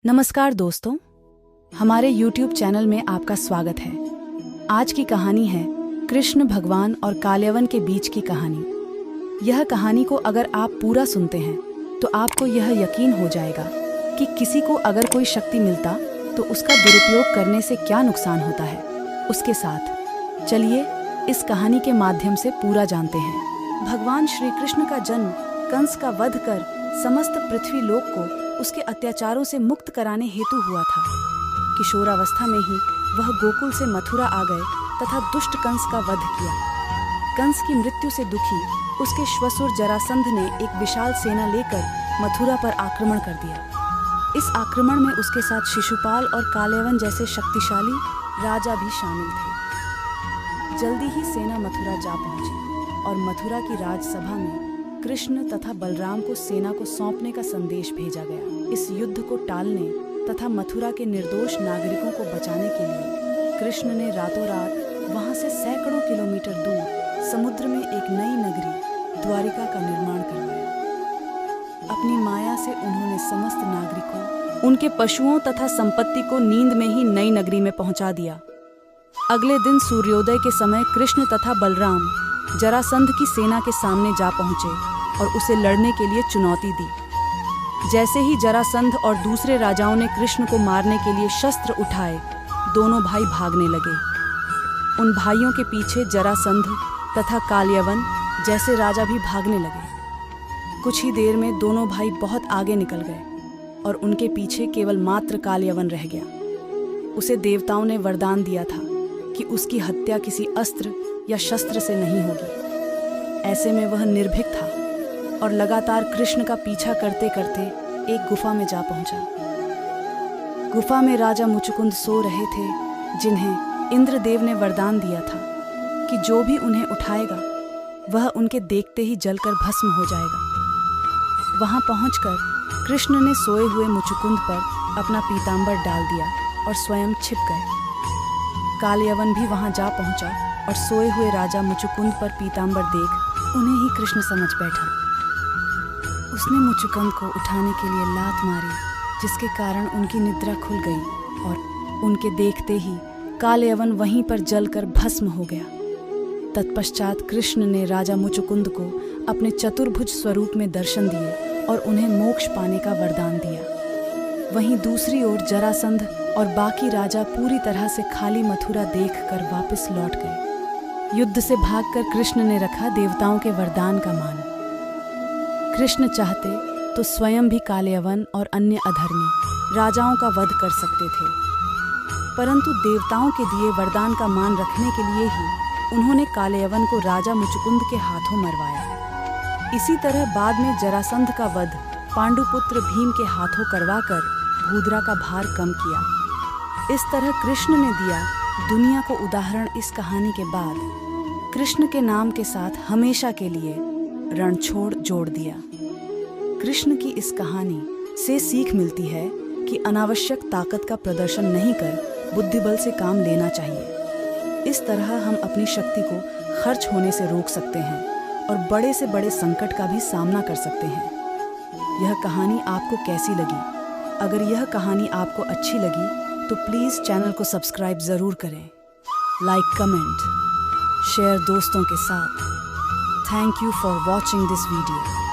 नमस्कार दोस्तों, हमारे YouTube चैनल में आपका स्वागत है। आज की कहानी है कृष्ण भगवान और कालयवन के बीच की कहानी। यह कहानी को अगर आप पूरा सुनते हैं तो आपको यह यकीन हो जाएगा कि किसी को अगर कोई शक्ति मिलता तो उसका दुरुपयोग करने से क्या नुकसान होता है। उसके साथ चलिए इस कहानी के माध्यम से पूरा जानते हैं। भगवान श्री कृष्ण का जन्म कंस का वध कर समस्त पृथ्वी लोक को उसके अत्याचारों से मुक्त कराने हेतु हुआ था। किशोरावस्था में ही वह गोकुल से मथुरा आ गए तथा दुष्ट कंस का वध किया। कंस की मृत्यु से दुखी उसके श्वशुर जरासंध ने एक विशाल सेना लेकर मथुरा पर आक्रमण कर दिया। इस आक्रमण में उसके साथ शिशुपाल और कालयवन जैसे शक्तिशाली राजा भी शामिल थे। जल्दी ही सेना मथुरा जा पहुंची और मथुरा की राजसभा में कृष्ण तथा बलराम को सेना को सौंपने का संदेश भेजा गया। इस युद्ध को टालने तथा मथुरा के निर्दोष नागरिकों को बचाने के लिए कृष्ण ने रातों रात वहां से सैकड़ों किलोमीटर दूर समुद्र में एक नई नगरी द्वारिका का निर्माण करवाया। अपनी माया से उन्होंने समस्त नागरिकों, उनके पशुओं तथा संपत्ति को नींद में ही नई नगरी में पहुंचा दिया। अगले दिन सूर्योदय के समय कृष्ण तथा बलराम जरासंध की सेना के सामने जा पहुंचे और उसे लड़ने के लिए चुनौती दी। जैसे ही जरासंध और दूसरे राजाओं ने कृष्ण को मारने के लिए शस्त्र उठाए, दोनों भाई भागने लगे। उन भाइयों के पीछे जरासंध तथा कालयवन जैसे राजा भी भागने लगे। कुछ ही देर में दोनों भाई बहुत आगे निकल गए और उनके पीछे केवल मात्र कालयवन रह गया। उसे देवताओं ने वरदान दिया था कि उसकी हत्या किसी अस्त्र या शस्त्र से नहीं होगी। ऐसे में वह निर्भीक था और लगातार कृष्ण का पीछा करते करते एक गुफा में जा पहुंचा। गुफा में राजा मुचुकुंद सो रहे थे, जिन्हें इंद्रदेव ने वरदान दिया था कि जो भी उन्हें उठाएगा वह उनके देखते ही जलकर भस्म हो जाएगा। वहां पहुंचकर कृष्ण ने सोए हुए मुचुकुंद पर अपना पीतांबर डाल दिया और स्वयं छिप गए। कालयवन भी वहां जा पहुंचा और सोए हुए राजा मुचुकुंद पर पीतांबर देख उन्हें ही कृष्ण समझ बैठा। उसने मुचुकुंद को उठाने के लिए लात मारी, जिसके कारण उनकी निद्रा खुल गई और उनके देखते ही कालयवन वहीं पर जलकर भस्म हो गया। तत्पश्चात कृष्ण ने राजा मुचुकुंद को अपने चतुर्भुज स्वरूप में दर्शन दिए और उन्हें मोक्ष पाने का वरदान दिया। वहीं दूसरी ओर जरासंध और बाकी राजा पूरी तरह से खाली मथुरा देखकर वापस लौट गए। युद्ध से भागकर कृष्ण ने रखा देवताओं के वरदान का मान। कृष्ण चाहते तो स्वयं भी कालयवन और अन्य अधर्मी राजाओं का वध कर सकते थे, परंतु देवताओं के दिए वरदान का मान रखने के लिए ही उन्होंने कालयवन को राजा मुचुकुंद के हाथों मरवाया। इसी तरह बाद में जरासंध का वध पांडुपुत्र भीम के हाथों करवाकर भूदरा का भार कम किया। इस तरह कृष्ण ने दिया दुनिया को उदाहरण। इस कहानी के बाद कृष्ण के नाम के साथ हमेशा के लिए रणछोड़ जोड़ दिया। कृष्ण की इस कहानी से सीख मिलती है कि अनावश्यक ताकत का प्रदर्शन नहीं कर बुद्धिबल से काम लेना चाहिए। इस तरह हम अपनी शक्ति को खर्च होने से रोक सकते हैं और बड़े से बड़े संकट का भी सामना कर सकते हैं। यह कहानी आपको कैसी लगी? अगर यह कहानी आपको अच्छी लगी तो प्लीज़ चैनल को सब्सक्राइब ज़रूर करें, लाइक, कमेंट, शेयर दोस्तों के साथ। Thank you for watching this video.